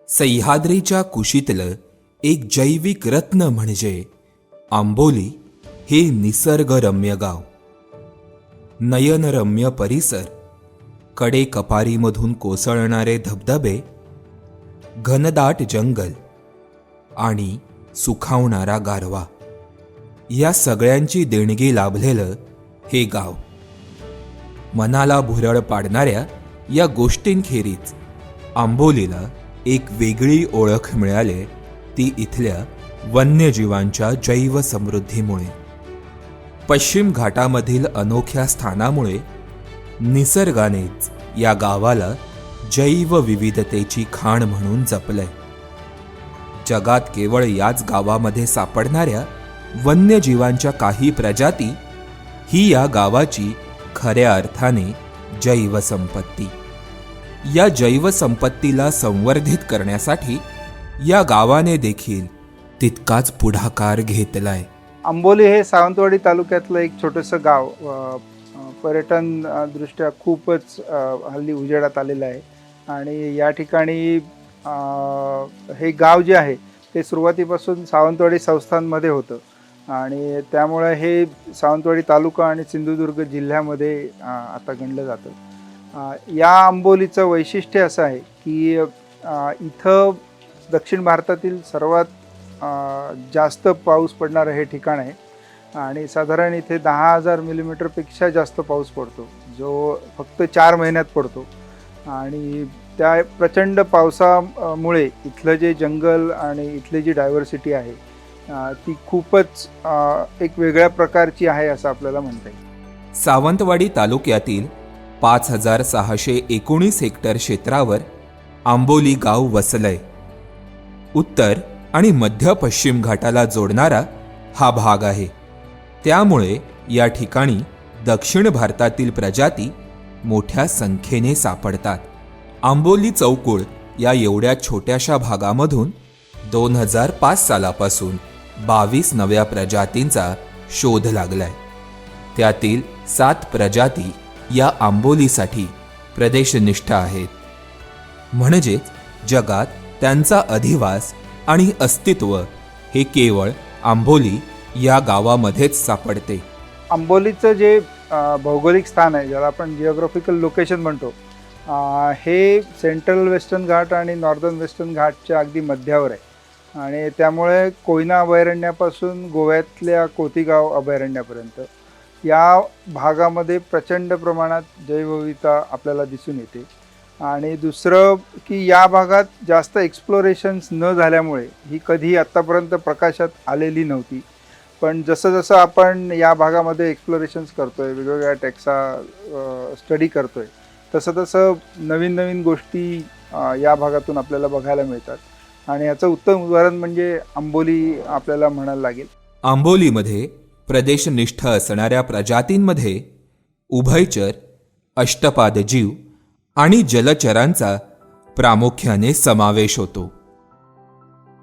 सह्याद्रीच्या कुशीतलं एक जैविक रत्न म्हणजे आंबोली हे निसर्गरम्य गाव. नयनरम्य परिसर, कडे कपारीमधून कोसळणारे धबधबे, घनदाट जंगल आणि सुखावणारा गारवा, या सगळ्यांची देणगी लाभलेलं हे गाव. मनाला भुरळ पाडणाऱ्या या गोष्टींखेरीज आंबोलीला एक वेगळी ओळख मिळाली, ती इथल्या वन्यजीवांच्या जैवसमृद्धीमुळे. पश्चिम घाटामधील अनोख्या स्थानामुळे निसर्गानेच या गावाला जैवविविधतेची खाण म्हणून जपलंय. जगात केवळ याच गावामध्ये सापडणाऱ्या वन्यजीवांच्या काही प्रजाती ही या गावाची खऱ्या अर्थाने जैवसंपत्ती. या जैवसंपत्तीला संवर्धित करण्यासाठी या गावाने देखील तितकाच पुढाकार घेतलाय. आंबोली हे सावंतवाडी तालुक्यातलं एक छोटंसं गाव पर्यटन दृष्ट्या खूपच हल्ली उजेडात आलेलं आहे. आणि या ठिकाणी हे गाव जे आहे ते सुरुवातीपासून सावंतवाडी संस्थानमध्ये होतं आणि त्यामुळे हे सावंतवाडी तालुका आणि सिंधुदुर्ग जिल्ह्यामध्ये आता गणलं जातं. या आंबोलीचं वैशिष्ट्य असं आहे की इथं दक्षिण भारतातील सर्वात जास्त पाऊस पडणारं हे ठिकाण आहे आणि साधारण इथे 10,000 मिलीमीटरपेक्षा जास्त पाऊस पडतो, जो फक्त 4 महिन्यात पडतो. आणि त्या प्रचंड पावसामुळे इथलं जे जंगल आणि इथली जी डायव्हर्सिटी आहे ती खूपच एक वेगळ्या प्रकारची आहे असं आपल्याला म्हणता येईल. सावंतवाडी तालुक्यातील 5,619 हेक्टर क्षेत्रावर आंबोली गाव वसलंय. उत्तर आणि मध्य पश्चिम घाटाला जोडणारा हा भाग आहे. त्यामुळे या ठिकाणी दक्षिण भारतातील प्रजाती मोठ्या संख्येने सापडतात. आंबोली चौकुळ या एवढ्या छोट्याशा भागामधून 2005 सालापासून 22 नव्या प्रजातींचा शोध लागलाय. त्यातील 7 प्रजाती या आंबोलीसाठी प्रदेशनिष्ठ आहेत. म्हणजेच जगात त्यांचा अधिवास आणि अस्तित्व हे केवळ आंबोली या गावामध्येच सापडते. आंबोलीचं जे भौगोलिक स्थान आहे, ज्याला आपण जिओग्राफिकल लोकेशन म्हणतो, हे सेंट्रल वेस्टर्न घाट आणि नॉर्दर्न वेस्टर्न घाटच्या अगदी मध्यावर आहे. आणि त्यामुळे कोयना अभयारण्यापासून गोव्यातल्या कोतीगाव अभयारण्यापर्यंत या भागामध्ये प्रचंड प्रमाणात जैवविविधता आपल्याला दिसून येते. आणि दुसरं की या भागात जास्त एक्सप्लोरेशन्स न झाल्यामुळे ही कधी आत्तापर्यंत प्रकाशात आलेली नव्हती. पण जसं जसं आपण या भागामध्ये एक्सप्लोरेशन्स करतोय, वेगवेगळ्या टेक्सा स्टडी करतोय, तसं तसं नवीन नवीन गोष्टी या भागातून आपल्याला बघायला मिळतात. आणि याचं उत्तम उदाहरण म्हणजे आंबोली आपल्याला म्हणायला लागेल. आंबोलीमध्ये प्रदेशनिष्ठ असणाऱ्या प्रजातींमध्ये उभयचर, अष्टपाद जीव आणि जलचरांचा प्रामुख्याने समावेश होतो.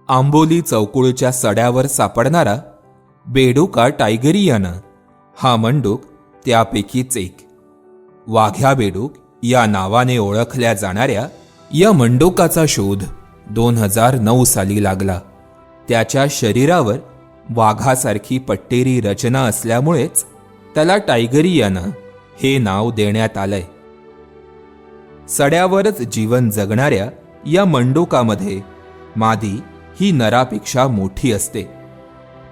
आंबोली चौकुळच्या सड्यावर सापडणारा बेडूका टायगरियाना हा मंडूक त्यापैकीच एक. वाघ्या बेडूक या नावाने ओळखल्या जाणाऱ्या या मंडूकाचा शोध 2009 साली लागला. त्याच्या शरीरावर वाघासारखी पट्टेरी रचना असल्यामुळेच त्याला टायगरियाना हे नाव देण्यात आलंय. सड्यावरच जीवन जगणाऱ्या या मंडूकामध्ये मादी ही नरापेक्षा मोठी असते.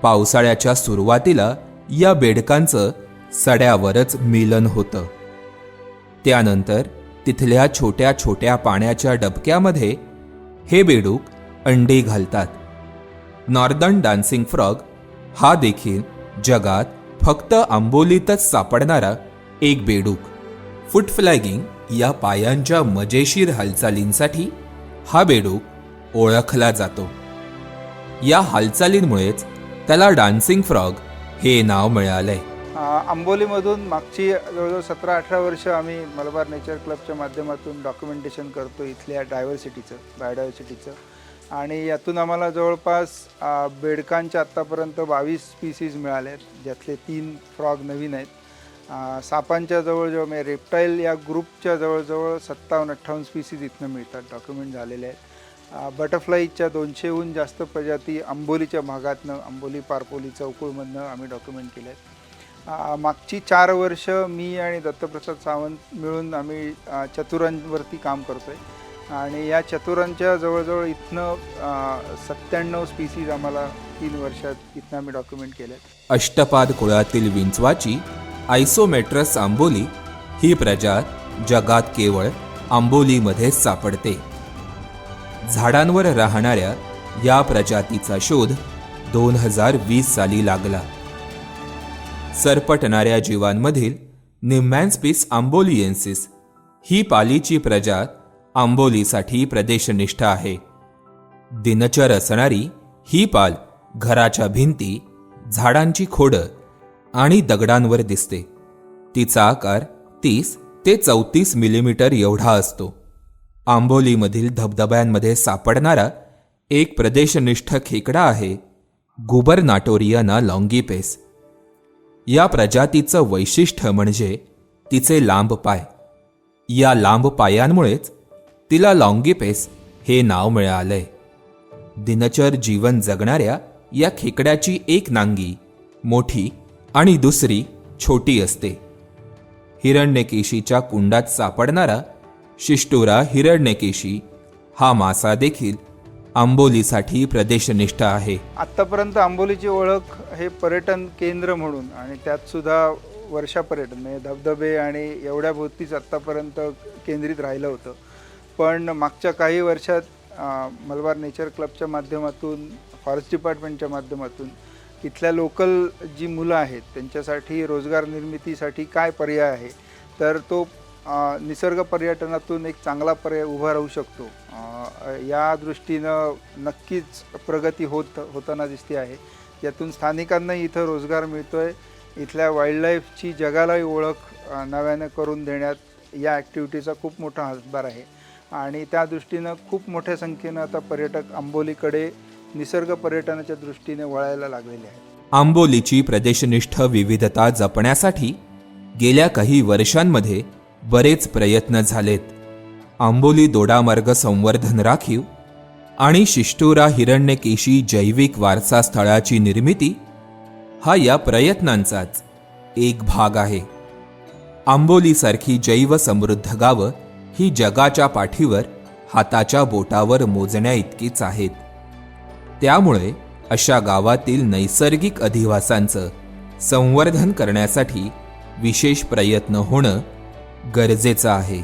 पावसाळ्याच्या सुरुवातीला या बेडकांचं सड्यावरच मिलन होतं. त्यानंतर तिथल्या छोट्या छोट्या पाण्याच्या डबक्यामध्ये हे बेडूक अंडी घालतात. नॉर्दर्न डान्सिंग फ्रॉग हा देखील जगात फक्त आंबोलीतच सापडणारा एक बेडूक. फूट फ्लॅगिंग या पायांच्या मजेशीर हालचालींसाठी हा बेडूक ओळखला जातो. या हालचालींमुळेच त्याला डान्सिंग फ्रॉग हे नाव मिळालंय. आंबोलीमधून मागची जवळजवळ 17-18 वर्ष आम्ही मलबार नेचर क्लबच्या माध्यमातून डॉक्युमेंटेशन करतो इथल्या बायोडायव्हर्सिटीचं. आणि यातून आम्हाला जवळपास बेडकांच्या आत्तापर्यंत 22 स्पीसीज मिळाले आहेत, ज्यातले 3 फ्रॉग नवीन आहेत. सापांच्या जवळजवळ म्हणजे रेप्टाईल या ग्रुपच्या जवळजवळ 57-58 स्पीसीज इथनं मिळतात, डॉक्युमेंट झालेले आहेत. बटरफ्लाईच्या 200हून जास्त प्रजाती आंबोलीच्या भागातनं, आंबोली, पारपोली, चौकुळमधनं आम्ही डॉक्युमेंट केले आहेत. मागची 4 वर्ष मी आणि दत्तप्रसाद सावंत मिळून आम्ही चतुरांवरती काम करतो आहे आणि या चतुरांच्या जवळजवळ इथनं 97 स्पीसीज आम्हाला 3 वर्षात इथनं आम्ही डॉक्युमेंट केले आहेत. अष्टपाद कुळातील विंचवाची आयसोमेट्रस आंबोली ही प्रजात जगात केवळ आंबोलीमध्येच सापडते. झाडांवर राहणाऱ्या या प्रजातीचा शोध 2020 साली लागला. सरपटणाऱ्या जीवांमधील निम्मॅन्स्पिस आंबोलिएन्सिस ही पालीची प्रजात आंबोलीसाठी प्रदेशनिष्ठ आहे. दिनचर असणारी ही पाल घराच्या भिंती, झाडांची खोडं आणि दगडांवर दिसते. तिचा आकार 30 ते 34 मिलीमीटर एवढा असतो. आंबोलीमधील धबधब्यांमध्ये सापडणारा एक प्रदेशनिष्ठ खेकडा आहे गुबरनाटोरियाना लॉन्गिपेस. या प्रजातीचं वैशिष्ट्य म्हणजे तिचे लांब पाय. या लांब पायांमुळेच तिला लॉन्गिपेस हे नाव मिळालंय. दिनचर जीवन जगणाऱ्या या खेकड्याची एक नांगी मोठी आणि दुसरी छोटी असते. हिरण्यकेशीच्या कुंडात सापडणारा शिष्टुरा हिरण्यकेशी हा मासा देखील आंबोलीसाठी प्रदेशनिष्ठ आहे. आत्तापर्यंत आंबोलीची ओळख हे पर्यटन केंद्र म्हणून आणि त्यात सुद्धा वर्षा पर्यटन म्हणजे धबधबे आणि एवढ्या भोवतीच आत्तापर्यंत केंद्रित राहिलं होतं. पण मागच्या काही वर्षात मलबार नेचर क्लबच्या माध्यमातून, फॉरेस्ट डिपार्टमेंटच्या माध्यमातून इथल्या लोकल जी मुलं आहेत त्यांच्यासाठी रोजगार निर्मितीसाठी काय पर्याय आहे, तर तो निसर्ग पर्यटनातून एक चांगला पर्याय उभा राहू शकतो. या दृष्टीनं नक्कीच प्रगती होताना दिसते आहे. यातून स्थानिकांनाही इथं रोजगार मिळतो आहे. इथल्या वाईल्डलाईफची जगालाही ओळख नव्यानं करून देण्यात या ॲक्टिव्हिटीचा खूप मोठा हातभार आहे आणि त्या दृष्टीनं खूप मोठ्या संख्येनं आता पर्यटक आंबोलीकडे निसर्ग पर्यटनाच्या दृष्टीने वळायला लागलेले आहेत. आंबोलीची प्रदेशनिष्ठ विविधता जपण्यासाठी गेल्या काही वर्षांमध्ये बरेच प्रयत्न झालेत. आंबोली दोडामार्ग संवर्धन राखीव आणि शिष्टुरा हिरण्यकेशी जैविक वारसा स्थळाची निर्मिती हा या प्रयत्नांचाच एक भाग आहे. आंबोलीसारखी जैव समृद्ध गावं ही जगाच्या पाठीवर हाताच्या बोटावर मोजण्या इतकीच आहेत. त्यामुळे अशा गावातील नैसर्गिक अधिवासांचं संवर्धन करण्यासाठी विशेष प्रयत्न होणं गरजेचं आहे.